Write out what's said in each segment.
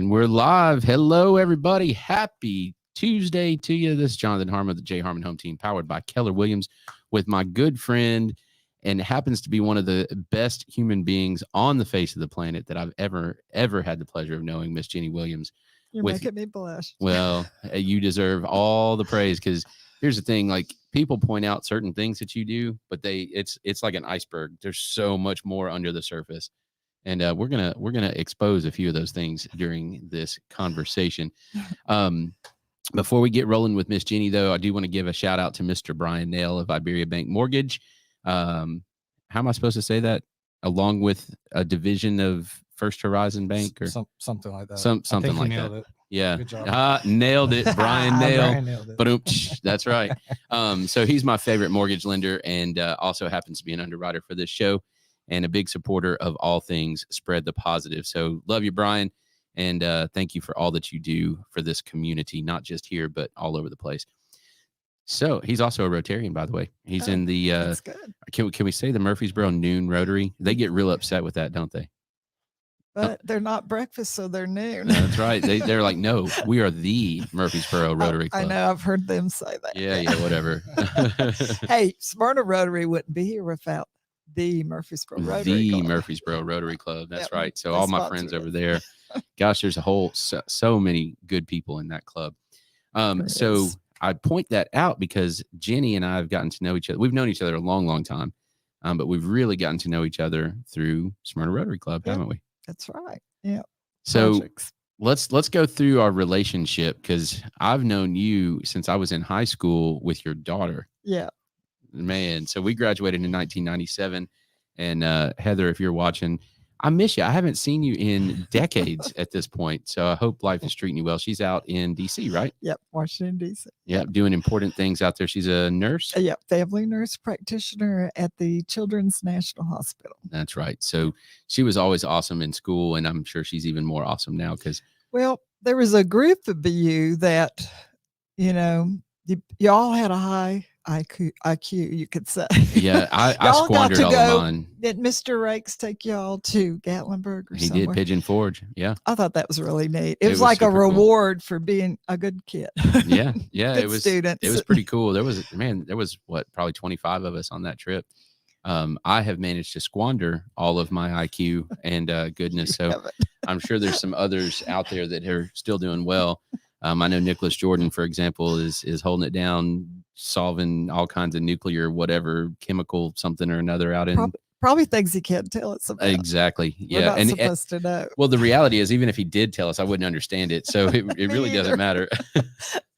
And we're live. Hello, everybody. Happy Tuesday to you. This is Jonathan Harmon of the J. Harmon Home Team, powered by Keller Williams, with my good friend, and happens to be one of the best human beings on the face of the planet that I've ever had the pleasure of knowing, Miss Ginny Williams. You're making me blush. Well, you deserve all the praise, because here's the thing, like, people point out certain things that you do, but it's like an iceberg. There's so much more under the surface. And we're gonna expose a few of those things during this conversation. Before we get rolling with Miss Ginny, though, I do want to give a shout out to Mr. Bryan Nale of IBERIABANK Mortgage. How am I supposed to say that? Along with a division of First Horizon Bank, or something like that. Something like that. It. Yeah, good job. Nailed it, Bryan Nale. But that's right. So he's my favorite mortgage lender, and also happens to be an underwriter for this show, and a big supporter of all things Spread the Positive. So love you, Bryan, and thank you for all that you do for this community, not just here, but all over the place. So he's also a Rotarian, by the way. He's in the, that's good. Can we say the Murfreesboro Noon Rotary? They get real upset with that, don't they? But they're not breakfast, so they're noon. That's right. They're like, no, we are the Murfreesboro Rotary Club. I know. I've heard them say that. Yeah, whatever. Hey, Smyrna Rotary wouldn't be here without the Murfreesboro Rotary Club. Murfreesboro Rotary Club. That's Yep, right. So all my friends over there, gosh, there's a whole so many good people in that club. So I point that out because Ginny and I have gotten to know each other. We've known each other a long, long time, but we've really gotten to know each other through Smyrna Rotary Club, haven't we? That's right. Yeah. So Projects. let's go through our relationship, because I've known you since I was in high school with your daughter. Yeah. Man, so we graduated in 1997, and Heather, if you're watching, I miss you. I haven't seen you in decades at this point, so I hope life is treating you well. She's out in DC, right? Yep, Washington, D.C. Yep, doing important things out there. She's a nurse? Yep, family nurse practitioner at the Children's National Hospital. That's right. So she was always awesome in school, and I'm sure she's even more awesome now. Well, there was a group of you that, you all had a high IQ, you could say. Yeah, I squandered all of mine. Did Mr. Rakes take y'all to Gatlinburg or He somewhere? did, Pigeon Forge. Yeah. I thought that was really neat. It was like a reward for being a good kid. Yeah. Good It was students. It was pretty cool. There was what, probably 25 of us on that trip. I have managed to squander all of my IQ and goodness. So I'm sure there's some others out there that are still doing well. I know Nicholas Jordan, for example, is holding it down, solving all kinds of nuclear, whatever, chemical, something or another out in. Probably things he can't tell us about. Exactly. Yeah. We're not supposed to know. Well, the reality is, even if he did tell us, I wouldn't understand it. So it really doesn't matter.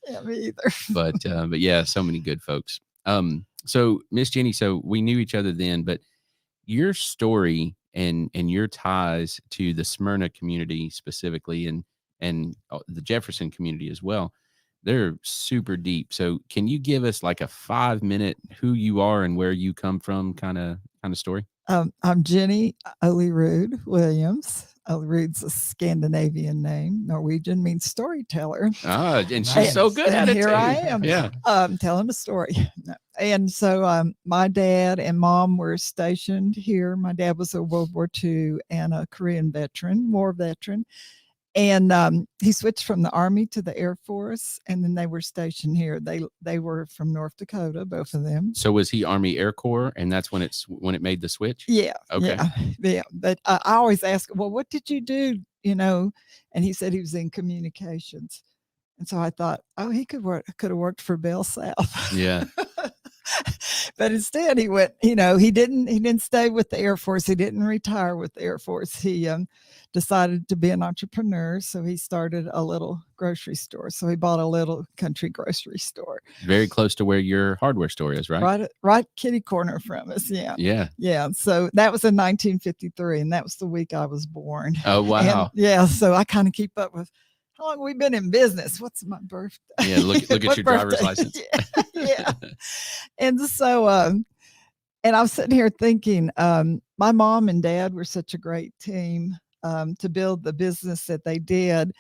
Yeah, me either. But yeah, so many good folks. So Miss Ginny, so we knew each other then, but your story and your ties to the Smyrna community specifically, and the Jefferson community as well, they're super deep. So can you give us like a 5-minute who you are and where you come from kind of story? I'm Ginny Williams. Olerud's a Scandinavian name. Norwegian means storyteller. And she's so good at it. Here too. I am. Yeah. Telling a story. And so my dad and mom were stationed here. My dad was a World War II and a Korean war veteran. And he switched from the Army to the Air Force, and then they were stationed here. They were from North Dakota, both of them. So was he Army Air Corps, and that's when it made the switch? Yeah. Okay. Yeah. But I always ask, well, what did you do? And he said he was in communications. And so I thought, he could have worked for Bell South. Yeah. But instead he went, he didn't stay with the Air Force. He didn't retire with the Air Force. He decided to be an entrepreneur. So he started a little grocery store. So he bought a little country grocery store. Very close to where your hardware store is, right? Right kitty corner from us. Yeah. Yeah. Yeah. So that was in 1953. And that was the week I was born. Oh, wow. And, yeah. So I kind of keep up with how long we've been in business. What's my birthday? Yeah. Look at your driver's license. Yeah. And so, and I was sitting here thinking, my mom and dad were such a great team to build the business that they did.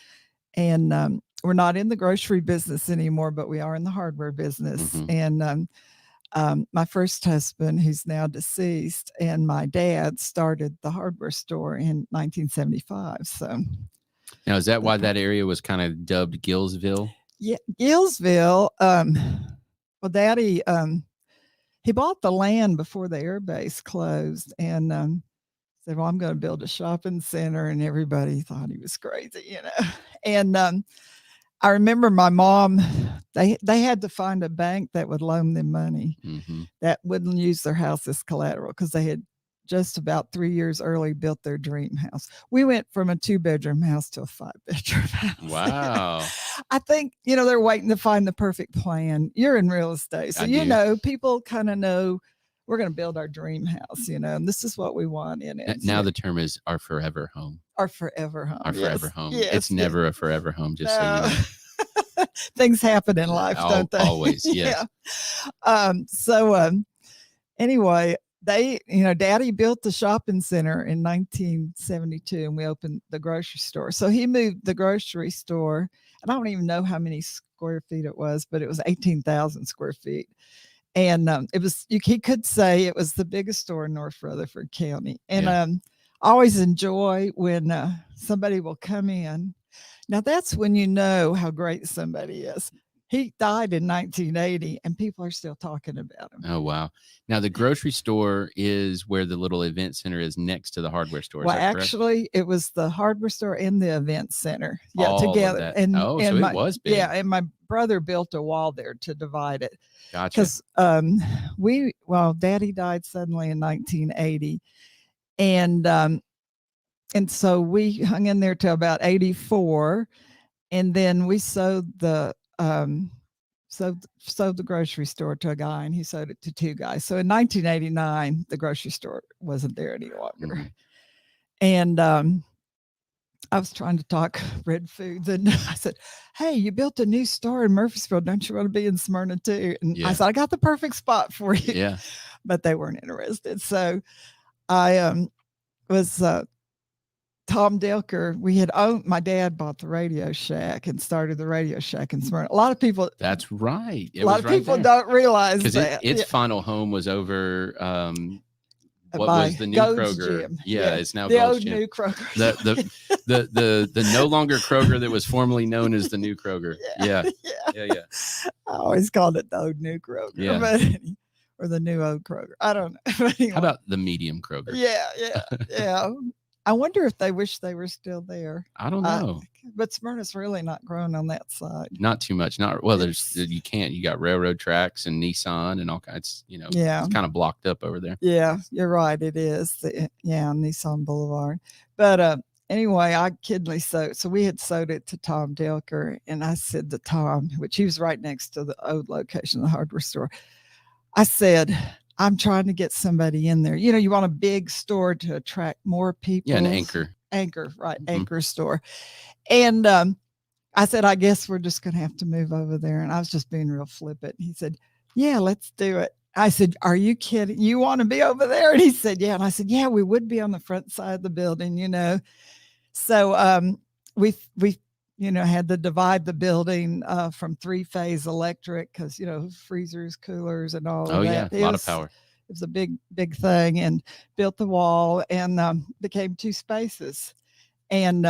And we're not in the grocery business anymore, but we are in the hardware business. Mm-hmm. And my first husband, who's now deceased, and my dad started the hardware store in 1975. So Now, is that why that area was kind of dubbed Gillsville? Yeah, Gillsville. Well, Daddy, he bought the land before the air base closed, and said, "Well, I'm going to build a shopping center," and everybody thought he was crazy, you know. And I remember my mom, they had to find a bank that would loan them money that wouldn't use their house as collateral because they had just about 3 years early built their dream house. We went from a 2-bedroom house to a 5-bedroom house. Wow. I think, you know, they're waiting to find the perfect plan. You're in real estate. So, you know, people kind of know we're going to build our dream house, you know, and this is what we want in it. Now the term is our forever home. Our forever home. Our forever home. Yes. It's never a forever home, just so you know. Things happen in life, don't they? Always, yes. Anyway, Daddy built the shopping center in 1972, and we opened the grocery store. So he moved the grocery store, and I don't even know how many square feet it was, but it was 18,000 square feet. And it was, he could say it was the biggest store in North Rutherford County. And I always enjoy when somebody will come in. Now that's when you know how great somebody is. He died in 1980, and people are still talking about him. Oh, wow. Now, the grocery store is where the little event center is next to the hardware store. Well, actually, it was the hardware store and the event center. Yeah, together. And so it was big. Yeah, and my brother built a wall there to divide it. Gotcha. Because Daddy died suddenly in 1980. And so we hung in there till about 84. And then we sold the grocery store to a guy, and he sold it to 2 guys. So in 1989, the grocery store wasn't there any longer. And I was trying to talk Red Foods, and I said, "Hey, you built a new store in Murfreesboro. Don't you want to be in Smyrna too?" And I said, "I got the perfect spot for you." Yeah. But they weren't interested. So I was Tom Delker. My dad bought the Radio Shack and started the Radio Shack in Smyrna. A lot of people. That's right. A lot of people don't realize that. Its final home was over. What was the new Gold's Gym. Gym. Yeah, it's now the Gold's old Gym. new Kroger. The no longer Kroger that was formerly known as the new Kroger. Yeah. I always called it the old new Kroger. Yeah. Or the new old Kroger. I don't know. Anyway. How about the medium Kroger? Yeah. I wonder if they wish they were still there. I don't know. But Smyrna's really not growing on that side. Not too much. You got railroad tracks and Nissan and all kinds, it's kind of blocked up over there. Yeah, you're right. It is. Nissan Boulevard. But anyway, I kidly sewed. So we had sewed it to Tom Delker, and I said to Tom, which he was right next to the old location, the hardware store. I said, "I'm trying to get somebody in there. You want a big store to attract more people." Yeah, an anchor. Anchor, right. Anchor store. And I said, "I guess we're just going to have to move over there." And I was just being real flippant. He said, "Yeah, let's do it." I said, "Are you kidding? You want to be over there?" And he said, "Yeah." And I said, "Yeah, we would be on the front side of the building, So we had to divide the building from 3-phase electric because, freezers, coolers, and all of that. Oh, yeah, a lot of power. It was a big, big thing, and built the wall and became 2 spaces. And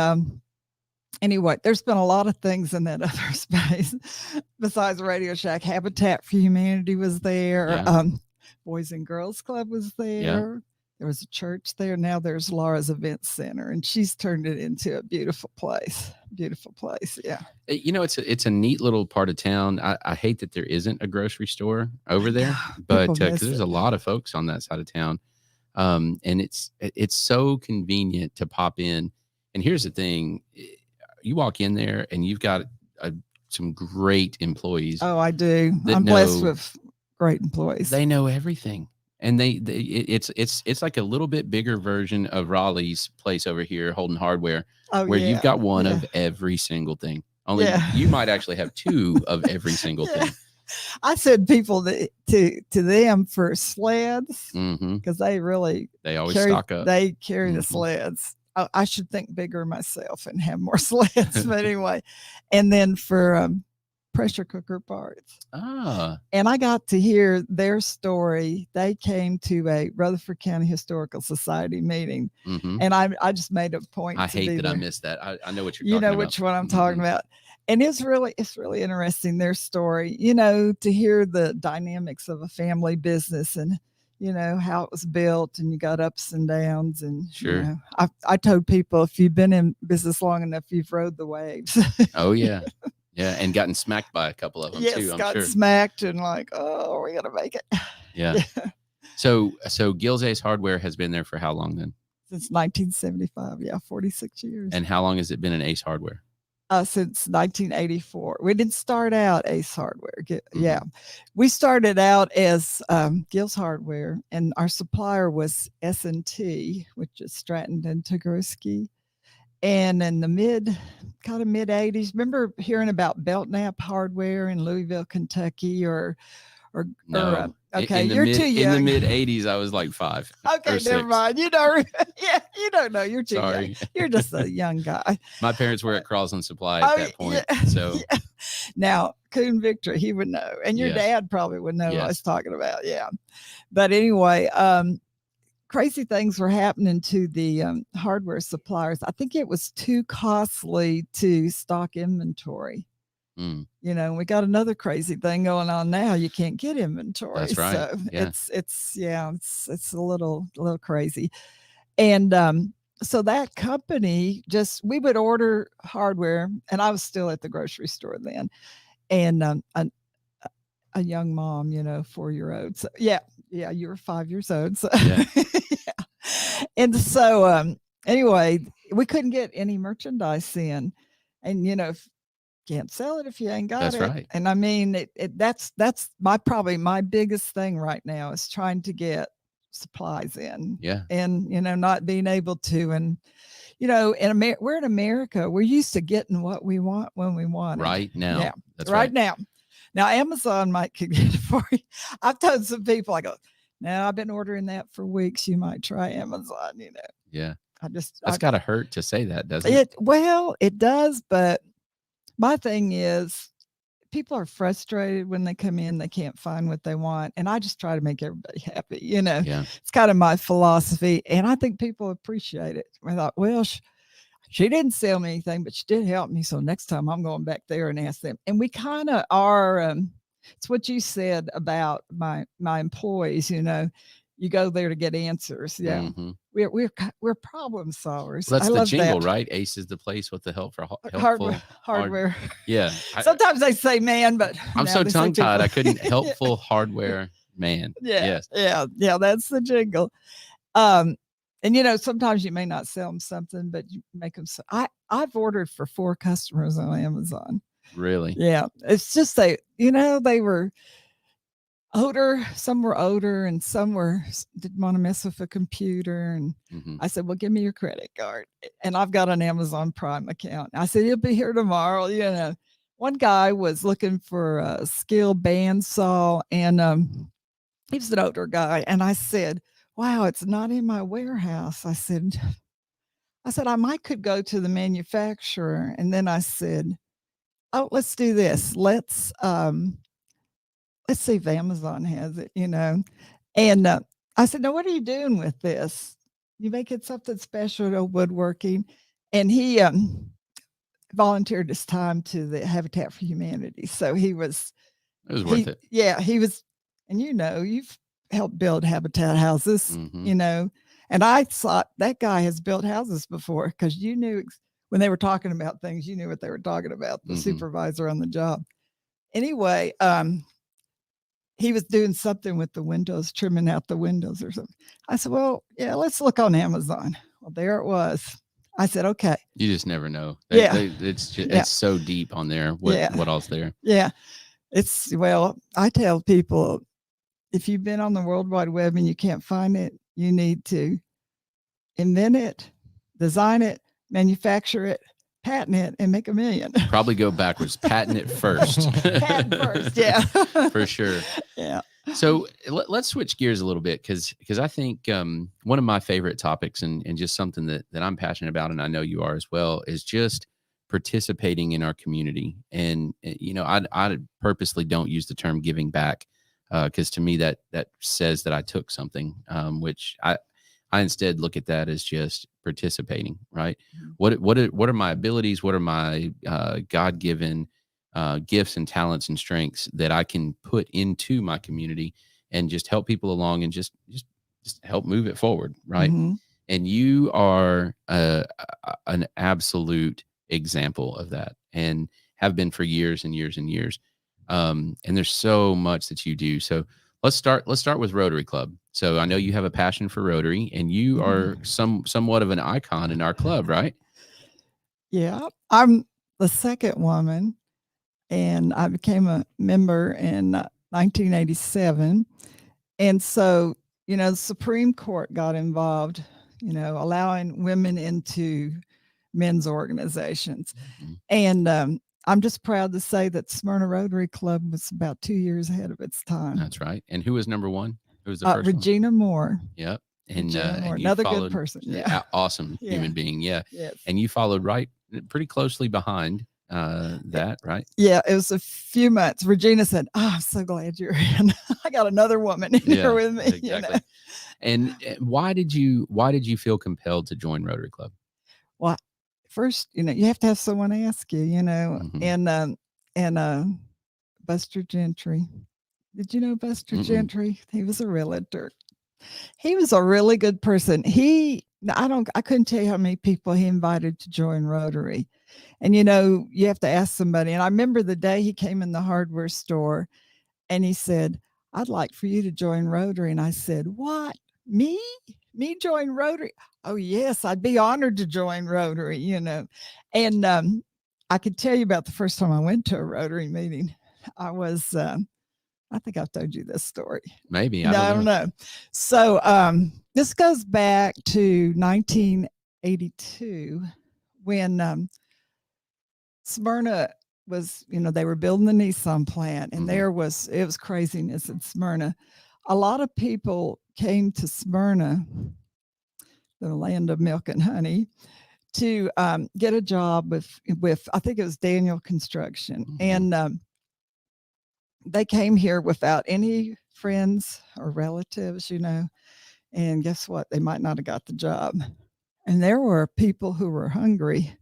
anyway, there's been a lot of things in that other space besides Radio Shack. Habitat for Humanity was there. Yeah. Boys and Girls Club was there. Yeah. There was a church there. Now there's Laura's Event Center, and she's turned it into a beautiful place. Beautiful place. Yeah. It's a neat little part of town. I hate that there isn't a grocery store over there, but because there's a lot of folks on that side of town. And it's so convenient to pop in. And here's the thing. You walk in there and you've got some great employees. Oh, I do. I'm blessed with great employees. They know everything. And it's like a little bit bigger version of Raleigh's place over here, Holden Hardware, where you've got one of every single thing. Only you might actually have 2 of every single thing. I send people to them for sleds because they always stock up. They carry the sleds. I should think bigger myself and have more sleds, but anyway. And then for pressure cooker parts. Ah, And I got to hear their story. They came to a Rutherford County Historical Society meeting, and I just made a point I to hate be that there. I missed that. I know what you're You talking know about. which one I'm talking about. And it's really interesting, their story, to hear the dynamics of a family business and how it was built, and you got ups and downs. And Sure. I told people, if you've been in business long enough, you've rode the waves. Oh yeah. Yeah, and gotten smacked by a couple of them Yes, too, I'm got sure. smacked and like, oh, are we gonna make it? Yeah. So Gil's Ace Hardware has been there for how long then? Since 1975. Yeah, 46 years. And how long has it been in Ace Hardware? Since 1984. We didn't start out Ace Hardware. Yeah, we started out as Gil's Hardware, and our supplier was S&T, which is Stratton and Togroski. And in the mid 80s, remember hearing about Belknap Hardware in Louisville, Kentucky, or No. Okay, you're too young. In the mid 80s, I was like 5. Okay, never mind. You don't know. You're too Sorry. young. You're just a young guy. My parents were at Crosland Supply at that point. Yeah, so yeah. Now, Coon Victor, he would know. And your dad probably would know what I was talking about. Yeah. But anyway, crazy things were happening to the hardware suppliers. I think it was too costly to stock inventory. We got another crazy thing going on now. You can't get inventory. That's right. So yeah. it's a little crazy. And so that company we would order hardware, and I was still at the grocery store then, and a young mom, 4-year-old. So yeah, you were 5 years old. So yeah. And so anyway, we couldn't get any merchandise in, and can't sell it if you ain't got it. That's right. And I mean, that's probably my biggest thing right now is trying to get supplies in. Yeah. And not being able to. And we're in America. We're used to getting what we want when we want it. Right now. Yeah. That's right now. Now Amazon might could get it for you. I've told some people, I go, now I've been ordering that for weeks. You might try Amazon. Yeah. That's gotta hurt to say that, doesn't it? Well, it does, but my thing is, people are frustrated when they come in, they can't find what they want. And I just try to make everybody happy. Yeah. It's kind of my philosophy. And I think people appreciate it. I thought, well, she didn't sell me anything, but she did help me. So next time I'm going back there and ask them. And we kind of are, it's what you said about my employees, you go there to get answers. Yeah. We're problem solvers. Well, that's I the love jingle, that. right? Ace is the place with the help for hardware. Yeah. Sometimes they say man, but I'm so tongue tied. I couldn't helpful hardware man. Yeah. Yes. Yeah. That's the jingle. And sometimes you may not sell them something, but you make them. I've ordered for 4 customers on Amazon. Really? Yeah. It's just they were older. Some were older, and some didn't want to mess with a computer. And I said, well, give me your credit card. And I've got an Amazon Prime account. I said, you'll be here tomorrow. One guy was looking for a Skill bandsaw, and he was an older guy. And I said, wow, it's not in my warehouse. I said, I might could go to the manufacturer. And then I said, oh, let's do this. Let's see if Amazon has it, And I said, now, what are you doing with this? You make it something special to woodworking. And he volunteered his time to the Habitat for Humanity. So it was worth it. Yeah, he was. And you've helped build Habitat houses, and I thought that guy has built houses before, because you knew when they were talking about things, you knew what they were talking about, the supervisor on the job. Anyway, he was doing something with the windows, trimming out the windows or something. I said, well, yeah, let's look on Amazon. Well, there it was. I said, okay. You just never know. It's so deep on there. What else there? Yeah. I tell people, if you've been on the World Wide Web and you can't find it, you need to invent it, design it, manufacture it, patent it, and make $1 million. Probably go backwards. Patent it first. Patent first, yeah. For sure. Yeah. So let's switch gears a little bit, because I think one of my favorite topics, and just something that I'm passionate about, and I know you are as well, is just participating in our community. And I purposely don't use the term giving back, because to me that says that I took something, which I instead look at that as just participating. Right? What are my abilities? What are my God-given gifts and talents and strengths that I can put into my community and just help people along and just help move it forward. Right? Mm-hmm. And you are an absolute example of that, and have been for years and years and years. And there's so much that you do. So let's start with Rotary Club. So I know you have a passion for Rotary, and you are somewhat of an icon in our club, right? Yeah, I'm the second woman, and I became a member in 1987. And so, the Supreme Court got involved, allowing women into men's organizations. Mm-hmm. And I'm just proud to say that Smyrna Rotary Club was about 2 years ahead of its time. That's right. And who was number one? Who was the first Regina one? Moore. Yep. Regina Moore, And you another followed, good person. Yeah. Awesome Yeah. human being. Yeah. Yes. And you followed pretty closely behind that, right? Yeah, it was a few months. Regina said, "Oh, I'm so glad you're in. I got another woman in here with me." Exactly. And why did you feel compelled to join Rotary Club? Well, first, you have to have someone ask you, Mm-hmm. and Buster Gentry. Did you know Buster Mm-mm. Gentry? He was a realtor. He was a really good person. I couldn't tell you how many people he invited to join Rotary. And you have to ask somebody. And I remember the day he came in the hardware store and he said, "I'd like for you to join Rotary." And I said, "What? Me join Rotary?" "Oh, yes, I'd be honored to join Rotary," And I could tell you about the first time I went to a Rotary meeting. I think I've told you this story. Maybe. I don't know. So this goes back to 1982 when Smyrna was, they were building the Nissan plant, and it was craziness in Smyrna. A lot of people came to Smyrna, the land of milk and honey, to get a job with I think it was Daniel Construction. Mm-hmm. And they came here without any friends or relatives, and guess what? They might not have got the job. And there were people who were hungry,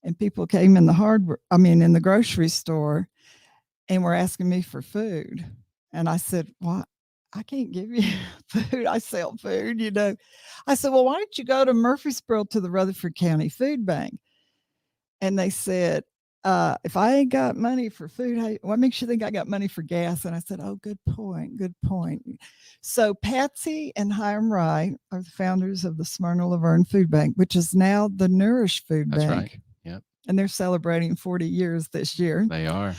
and people came in the grocery store and were asking me for food. And I said, "Well, I can't give you food. I sell food, I said, "Well, why don't you go to Murfreesboro to the Rutherford County Food Bank?" And they said, "If I ain't got money for food, what makes you think I got money for gas?" And I said, "Oh, good point. Good point." So Patsy and Hiram Wright are the founders of the Smyrna Laverne Food Bank, which is now the Nourish Food Bank. That's right. Yep. And they're celebrating 40 years this year. They are.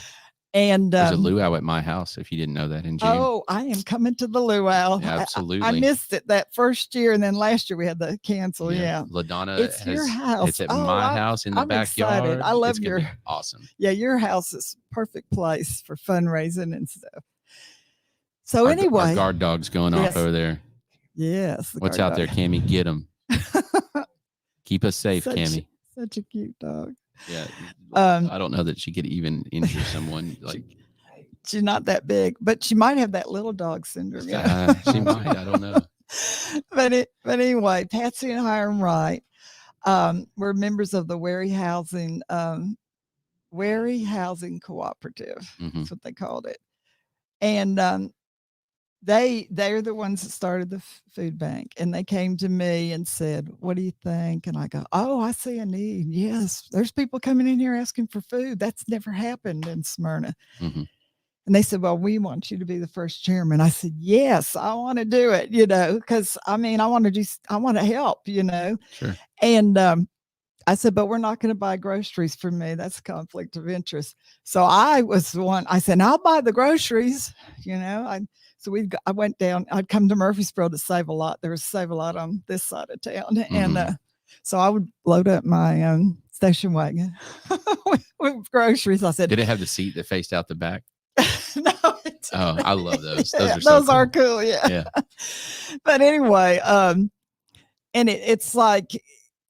And there's a luau at my house, if you didn't know that, in June. Oh, I am coming to the luau. Yeah, absolutely. I missed it that first year, and then last year we had to cancel. Yeah. LaDonna, it's your house. It's at my house in the backyard. Excited. I love it's awesome. Yeah, your house is perfect place for fundraising and stuff. So anyway, our guard dog's going off over there. Yes. What's out there, Cammie? Get him. Keep us safe, Cammie. Such a cute dog. Yeah. I don't know that she could even injure someone. She's not that big, but she might have that little dog syndrome. She might. I don't know. But anyway, Patsy and Hiram Wright were members of the Wary Housing Cooperative. Mm-hmm. That's what they called it. And they're the ones that started the food bank, and they came to me and said, "What do you think?" And I go, "Oh, I see a need. Yes, there's people coming in here asking for food. That's never happened in Smyrna." Mm-hmm. And they said, "Well, we want you to be the first chairman." I said, "Yes, I want to do it, because I want to help, Sure. And I said, "But we're not going to buy groceries for me. That's a conflict of interest." So I was the one. I said, "I'll buy the groceries," I went down. I'd come to Murfreesboro to Save a Lot. There was Save a Lot on this side of town, Mm-hmm. and so I would load up my station wagon with groceries. I said, "Did it have the seat that faced out the back?" No. Oh, I love those. Those are cool. Yeah. But anyway, and it's like,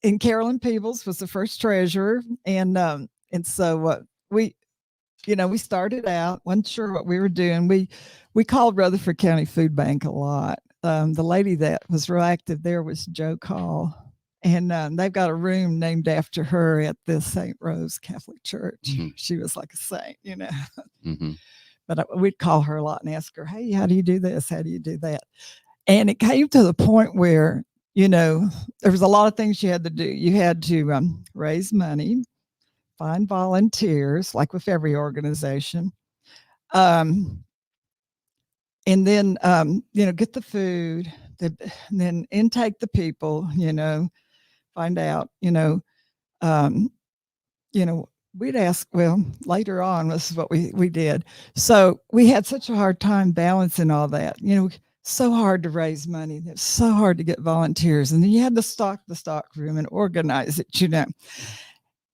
and Carolyn Peebles was the first treasurer. And so we, we started out, wasn't sure what we were doing. We called Rutherford County Food Bank a lot. The lady that was real active there was Joe Call. And they've got a room named after her at the St. Rose Catholic Church. Mhm. She was like a saint, Mm-hmm. But we'd call her a lot and ask her, hey, how do you do this? How do you do that? And it came to the point where, there was a lot of things you had to do. You had to raise money, find volunteers, like with every organization. And then, get the food, and then intake the people, find out, um, we'd ask, well, later on, this is what we did. So we had such a hard time balancing all that, so hard to raise money. It's so hard to get volunteers. And then you had to stock the stock room and organize it.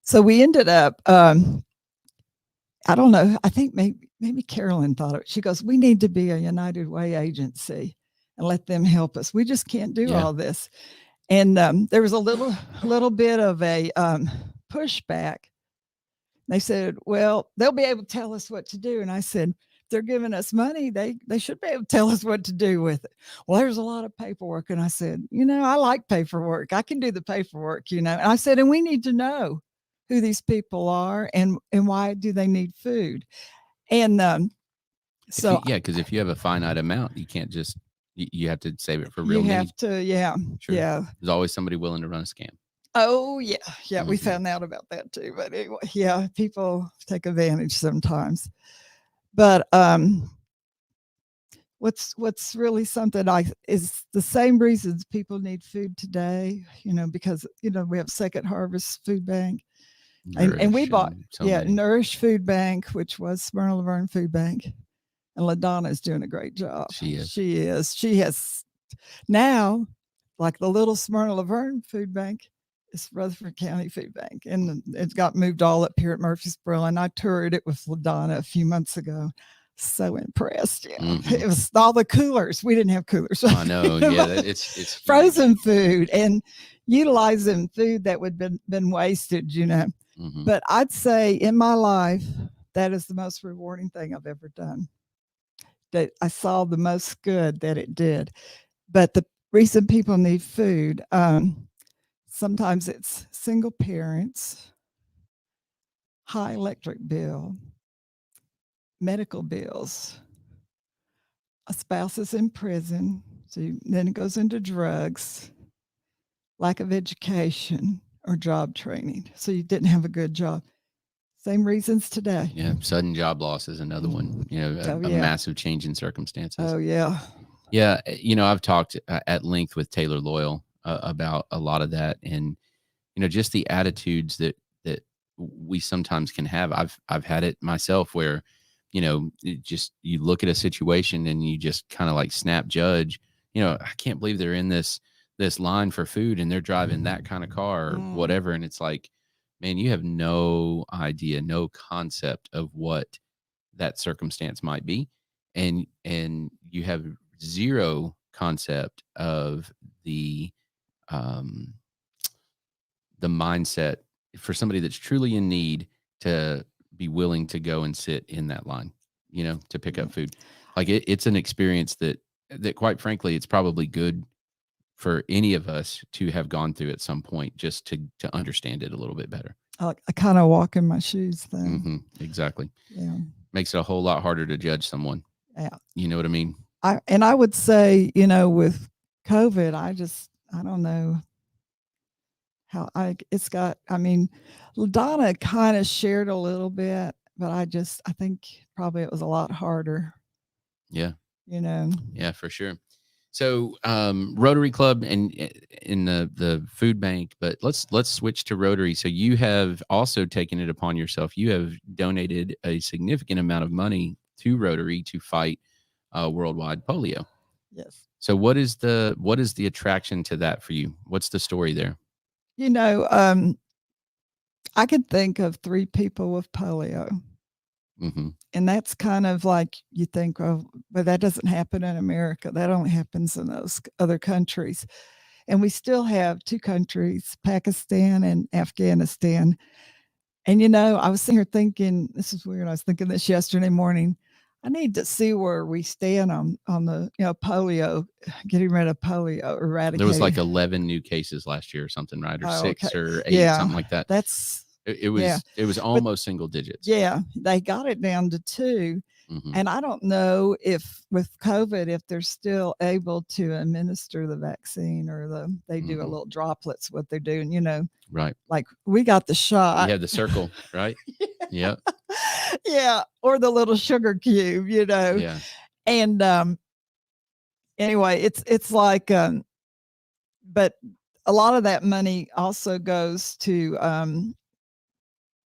So we ended up, I don't know, I think maybe Carolyn thought of it. She goes, we need to be a United Way agency and let them help us. We just can't do all this. And there was a little bit of a pushback. They said, well, they'll be able to tell us what to do. And I said, if they're giving us money, they should be able to tell us what to do with it. Well, there's a lot of paperwork. And I said, I like paperwork. I can do the paperwork, And I said, and we need to know who these people are and why do they need food. And so because if you have a finite amount, you can't just, you have to save it for real you need. have to, Sure. yeah. There's always somebody willing to run a scam. Oh yeah. Mm-hmm. We found out about that too. But anyway, people take advantage sometimes. But what's really something is the same reasons people need food today. Because we have Second Harvest Food Bank, and we bought Nourish Food Bank, which was Smyrna Laverne Food Bank, and LaDonna is doing a great job. She is. She has now, like the little Smyrna Laverne Food Bank. It's Rutherford County Food Bank, and it got moved all up here at Murfreesboro. And I toured it with LaDonna a few months ago. So impressed, Mm-hmm. It was all the coolers. We didn't have coolers. I know, it's frozen food and utilizing food that would been wasted, Mm-hmm. But I'd say in my life that is the most rewarding thing I've ever done. That I saw the most good that it did. But the reason people need food. Sometimes it's single parents, high electric bill, medical bills, a spouse is in prison, then it goes into drugs, lack of education or job training. So you didn't have a good job. Same reasons today. Yeah, sudden job loss is another one. A massive change in circumstances. Oh yeah. Yeah, I've talked at length with Taylor Loyal about a lot of that, and just the attitudes that we sometimes can have. I've had it myself where, you look at a situation and you just kind of like snap judge. I can't believe they're in this line for food and they're driving that kind of car or whatever, and it's like, man, you have no idea, no concept of what that circumstance might be, and you have zero concept of the mindset for somebody that's truly in need to be willing to go and sit in that line, to pick up food. Like it's an experience that quite frankly, it's probably good for any of us to have gone through at some point, just to understand it a little bit better. I kind of walk in my shoes then. Mm-hmm, exactly. Yeah. Makes it a whole lot harder to judge someone. Yeah. You know what I mean? I would say, with COVID, I don't know how LaDonna kind of shared a little bit, but I think probably it was a lot harder. Yeah. Yeah, for sure. So Rotary Club and in the food bank, but let's switch to Rotary. So you have also taken it upon yourself. You have donated a significant amount of money to Rotary to fight worldwide polio. Yes. So what is the attraction to that for you? What's the story there? I could think of 3 people with polio. Mm-hmm. And that's kind of like you think, oh, but that doesn't happen in America. That only happens in those other countries. and we still have two countries, Pakistan and Afghanistan. And, I was sitting here thinking, this is weird. I was thinking this yesterday morning. I need to see where we stand on the, polio, getting rid of polio, eradicating. There was like 11 new cases last year or something, right? Or 6 or 8, something like that. It was almost single digits. Yeah, they got it down to 2. And I don't know if with COVID, if they're still able to administer the vaccine or they do a little droplets, what they're doing, Right. Like we got the shot. You have the circle, right? Yeah. Yeah. Or the little sugar cube, Yeah. And anyway, it's like, but a lot of that money also goes to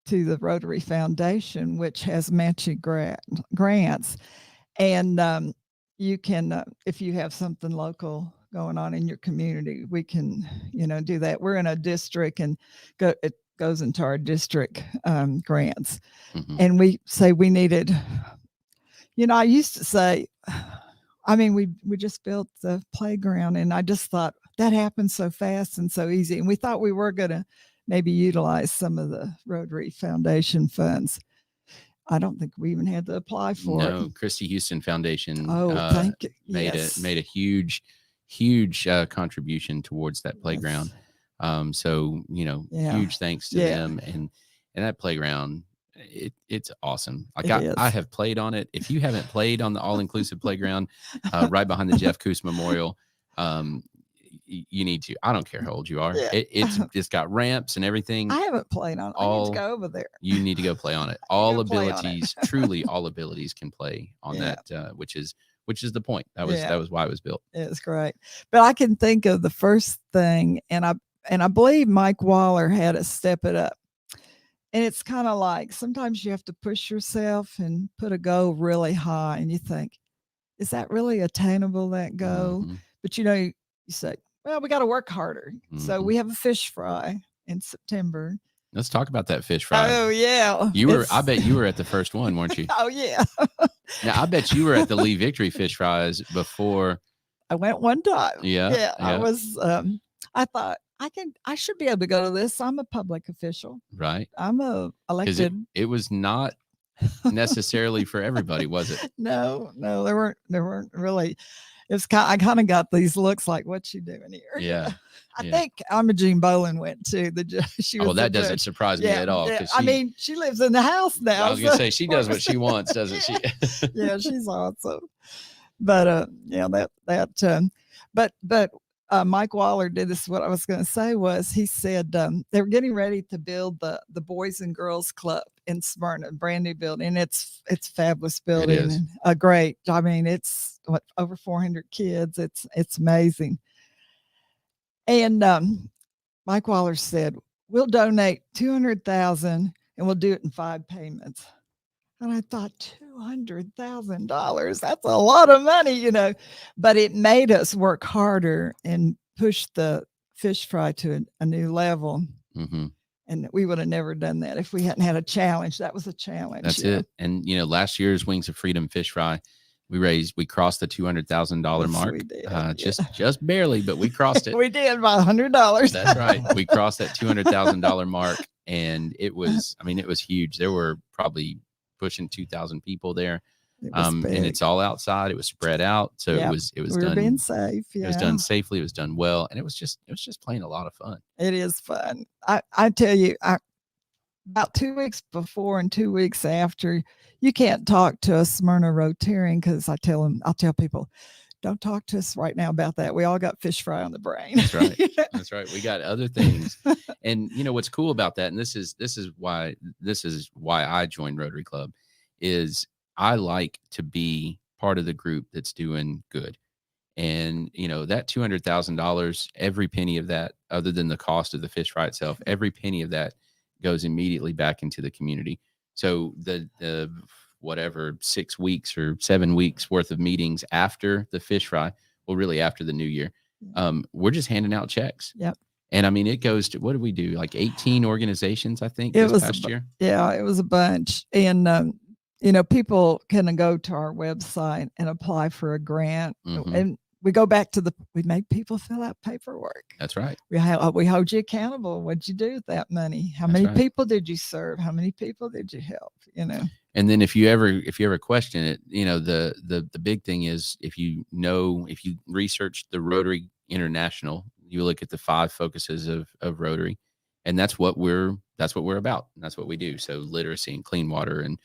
the Rotary Foundation, which has matching grants. And you can, if you have something local going on in your community, we can, do that. We're in a district and it goes into our district grants. And we say we needed, I used to say, we just built the playground, and I just thought that happened so fast and so easy. And we thought we were going to maybe utilize some of the Rotary Foundation funds. I don't think we even had to apply for it. No, Christy Houston Foundation thank you. made a huge contribution towards that playground. So, huge thanks to them. And that playground, it's awesome. Like I have played on it. If you haven't played on the all-inclusive playground right behind the Jeff Koos Memorial, you need to. I don't care how old you are. Yeah. It's got ramps and everything. I haven't played on it. I need to go over there. You need to go play on it. All abilities, truly all abilities can play on that, which is the point. That was why it was built. It's great. But I can think of the first thing, and I believe Mike Waller had to step it up. And it's kind of like sometimes you have to push yourself and put a goal really high, and you think, is that really attainable, that goal? But you say, well, we got to work harder. So we have a fish fry in September. Let's talk about that fish fry. Oh yeah. I bet you were at the first one, weren't you? Oh yeah. Now I bet you were at the Lee Victory fish fries before. I went one time. Yeah. I was, I thought I should be able to go to this. I'm a public official. Right. I'm a elected. It was not necessarily for everybody, was it? No, there weren't really. I kind of got these looks like, what's she doing here? Yeah. I think Imogene Boland went too. She was that doesn't surprise me at all. Yeah. She lives in the house now. I was going to say, she does what she wants, doesn't she? Yeah, she's awesome. But but Mike Waller did this. What I was going to say was, he said they were getting ready to build the Boys and Girls Club in Smyrna, brand new building. It's fabulous building. It is. Great. It's over 400 kids. It's amazing. And Mike Waller said, we'll donate $200,000 and we'll do it in 5 payments. And I thought, $200,000, that's a lot of money, but it made us work harder and push the fish fry to a new level. And we would have never done that if we hadn't had a challenge. That was a challenge. That's it. And, last year's Wings of Freedom fish fry, we crossed the $200,000 mark. We did. Just barely, but we crossed it. We did by $100. That's right. We crossed that $200,000 mark, and it was huge. There were probably pushing 2,000 people there. And it's all outside. It was spread out. So it was done being safe. Yeah. It was done safely. It was done well. And it was just plain a lot of fun. It is fun. I tell you, about 2 weeks before and 2 weeks after, you can't talk to a Smyrna Rotarian, because I'll tell people, don't talk to us right now about that. We all got fish fry on the brain. That's right. That's right. We got other things. And what's cool about that, and this is why I joined Rotary Club, is I like to be part of the group that's doing good. And that $200,000, every penny of that, other than the cost of the fish fry itself, every penny of that goes immediately back into the community. So the whatever 6 weeks or 7 weeks worth of meetings after the fish fry, well, really after the new year, we're just handing out checks. Yep. And it goes to, what did we do? Like 18 organizations, I think, this past year. Yeah, it was a bunch. And, people can go to our website and apply for a grant. And we go back to we make people fill out paperwork. That's right. We hold you accountable. What'd you do with that money? How many people did you serve? How many people did you help? And then if you ever question it, the big thing is if you research the Rotary International, you look at the 5 focuses of Rotary, and that's what we're about. And that's what we do. So literacy and clean water and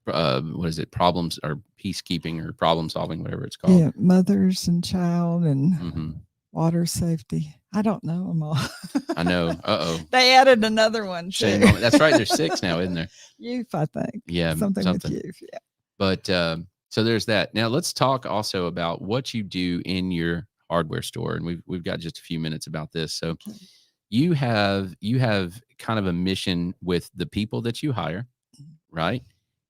what is it? Problems or peacekeeping or problem solving, whatever it's called. Yeah, mothers and child and water safety. I don't know them all. I know. They added another one too. That's right. There's 6 now, isn't there? Youth, I think. Yeah, something with youth. Yeah. But so there's that. Now let's talk also about what you do in your hardware store, and we've got just a few minutes about this. So you have kind of a mission with the people that you hire, right?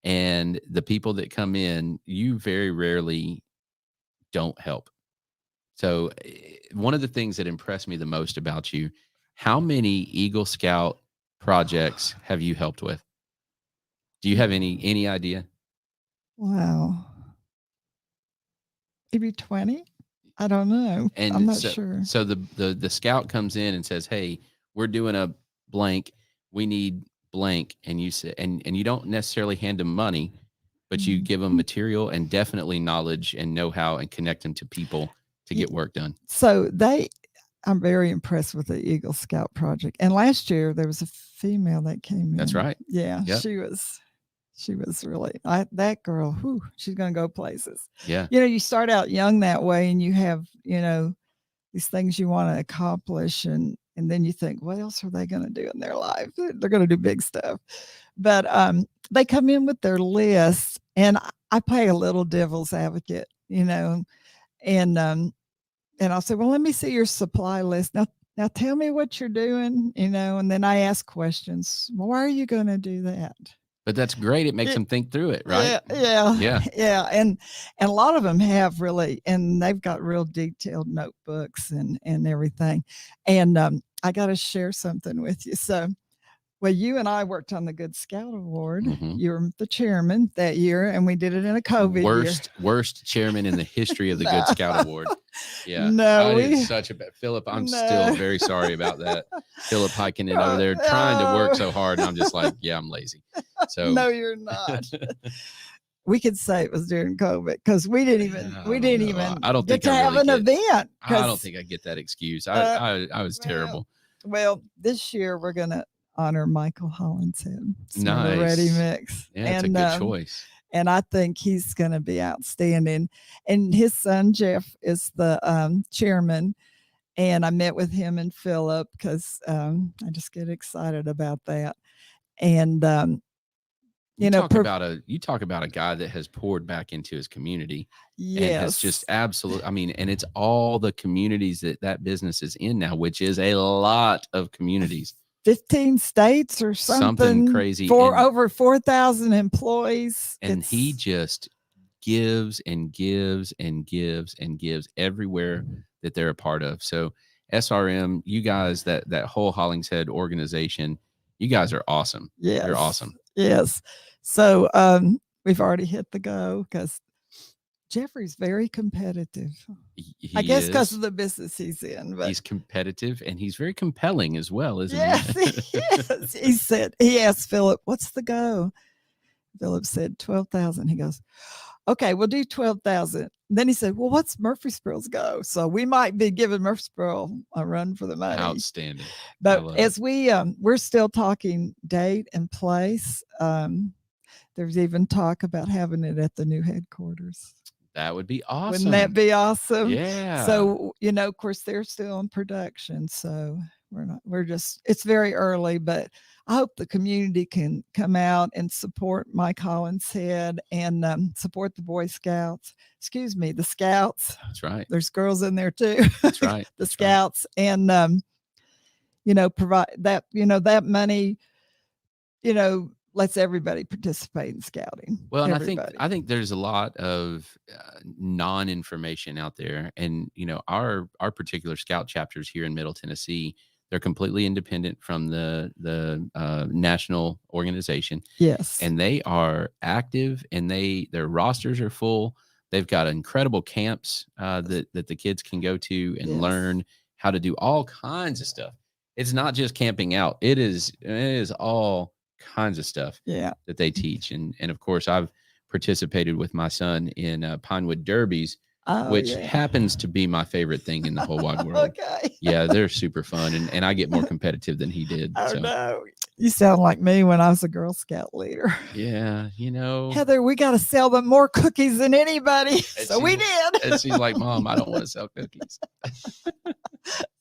And the people that come in, you very rarely don't help. So one of the things that impressed me the most about you, how many Eagle Scout projects have you helped with? Do you have any idea? Wow. Maybe 20? I don't know. And I'm not sure. So the scout comes in and says, "Hey, we're doing a blank. We need blank." And you say, and you don't necessarily hand them money, but you give them material and definitely knowledge and know-how and connect them to people to get work done. So I'm very impressed with the Eagle Scout project. And last year there was a female that came in. That's right. Yeah. Yep. She was really, that girl, she's going to go places. Yeah. You start out young that way and you have, these things you want to accomplish. And then you think, what else are they going to do in their life? They're going to do big stuff. But they come in with their list, and I play a little devil's advocate, and I'll say, well, let me see your supply list. Now tell me what you're doing, and then I ask questions. Well, why are you going to do that? But that's great. It makes them think through it, right? Yeah. And a lot of them have really, and they've got real detailed notebooks and everything. And I got to share something with you. So, well, you and I worked on the Good Scout Award. You were the chairman that year, and we did it in a COVID year. Worst chairman in the history of the Good Scout Award. Yeah. No, I did such a bad. Philip, I'm still very sorry about that. Philip hiking in over there, trying to work so hard, and I'm just like, yeah, I'm lazy. So no, you're not. We could say it was during COVID because we didn't even I don't get think to have an event. I don't think I get that excuse. I was terrible. Well, this year we're gonna honor Michael Hollinshead. Nice. Ready Mix. Yeah, it's a good choice. And I think he's going to be outstanding. And his son, Jeff, is the chairman. And I met with him and Philip because I just get excited about that. And, you talk about a guy that has poured back into his community. Yes. And has just absolutely, and it's all the communities that business is in now, which is a lot of communities. 15 states or something crazy, for over 4,000 employees. And he just gives and gives and gives and gives everywhere that they're a part of. So SRM, you guys, that whole Hollingshead organization, you guys are awesome. Yes. You're awesome. Yes. So we've already hit the go because Jeffrey's very competitive. I guess because of the business he's in. But he's competitive and he's very compelling as well, isn't he? Yes. He asked Philip, what's the go? Philip said 12,000. He goes, okay, we'll do 12,000. Then he said, well, what's Murfreesboro's go? So we might be giving Murfreesboro a run for the money. Outstanding. But as we're still talking date and place, there's even talk about having it at the new headquarters. That would be awesome. Wouldn't that be awesome? Yeah. So, of course, they're still in production. So it's very early, but I hope the community can come out and support Mike Hollinshead and support the Boy Scouts. Excuse me, the Scouts. That's right. There's girls in there too. That's right. The Scouts. And, provide that, that money, lets everybody participate in scouting. Well, and I think there's a lot of non-information out there, and our particular scout chapters here in Middle Tennessee, they're completely independent from the national organization. Yes, and they are active, and their rosters are full. They've got incredible camps that the kids can go to and Yes. learn how to do all kinds of stuff. It's not just camping out. It is all kinds of stuff that they teach. And of course, I've participated with my son in Pinewood Derbies, which happens to be my favorite thing in the whole wide world. Okay. Yeah, they're super fun, and I get more competitive than he did. Oh, so. no. You sound like me when I was a Girl Scout leader. Yeah, Heather, we got to sell them more cookies than anybody. So we did. And she's like, Mom, I don't want to sell cookies.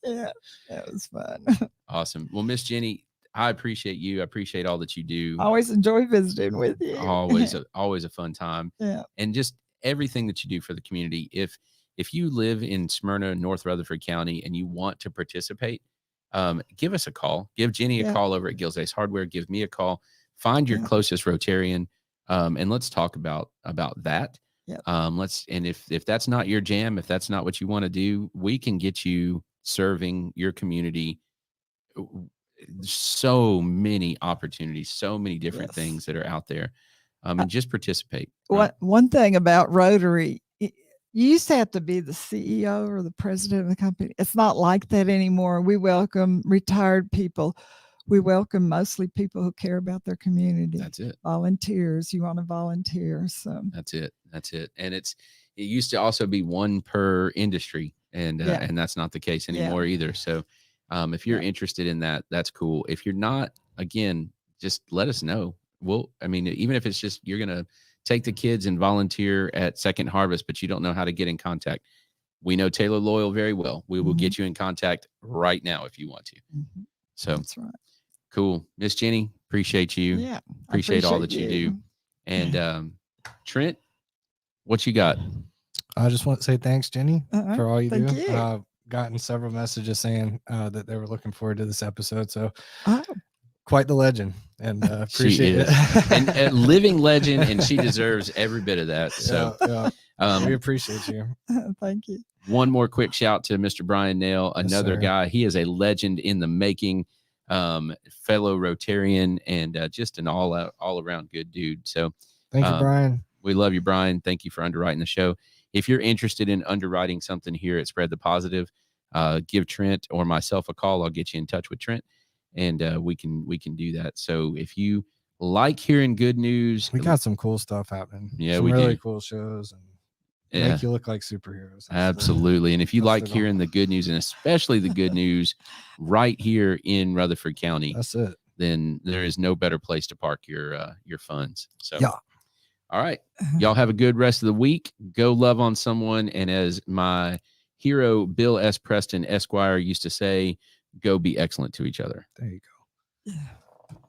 Yeah, that was fun. Awesome. Well, Miss Ginny, I appreciate you. I appreciate all that you do. I always enjoy visiting with you. Always a fun time. Yeah. And just everything that you do for the community. If you live in Smyrna, North Rutherford County, and you want to participate, give us a call. Give Ginny a call over at Gills Ace Hardware. Give me a call. Find your closest Rotarian, and let's talk about that. Yep. And if that's not your jam, if that's not what you want to do, we can get you serving your community. So many opportunities, so many different things that are out there, and just participate. Right? One thing about Rotary, you used to have to be the CEO or the president of the company. It's not like that anymore. We welcome retired people. We welcome mostly people who care about their community. That's it. Volunteers. You want to volunteer. So that's it. And it used to also be one per industry, and that's not the case anymore either. So if you're interested in that, that's cool. If you're not, again, just let us know. Even if it's just you're going to take the kids and volunteer at Second Harvest, but you don't know how to get in contact. We know Taylor Loyal very well. We will get you in contact right now if you want to. Mm-hmm. So that's right. Cool. Miss Ginny, appreciate you. Yeah. Appreciate all that you do. And Trent, what you got? I just want to say thanks, Ginny, for all you do. You. Gotten several messages saying that they were looking forward to this episode. So quite the legend, and appreciate it. and a living legend, and she deserves every bit of that. So we appreciate you. Thank you. One more quick shout to Mr. Bryan Nale, another guy. He is a legend in the making, fellow Rotarian, and just an all around good dude. So thank you, Bryan. We love you, Bryan. Thank you for underwriting the show. If you're interested in underwriting something here at Spread the Positive, give Trent or myself a call. I'll get you in touch with Trent, and we can do that. So if you like hearing good news, we got some cool stuff happening. Yeah, some we really do. Cool shows and make you look like superheroes. Absolutely. And if you like hearing the good news, and especially the good news right here in Rutherford County, that's it. Then there is no better place to park your funds. So yeah. All right. Y'all have a good rest of the week. Go love on someone. And as my hero, Bill S. Preston, Esquire, used to say, go be excellent to each other. There you go. Yeah.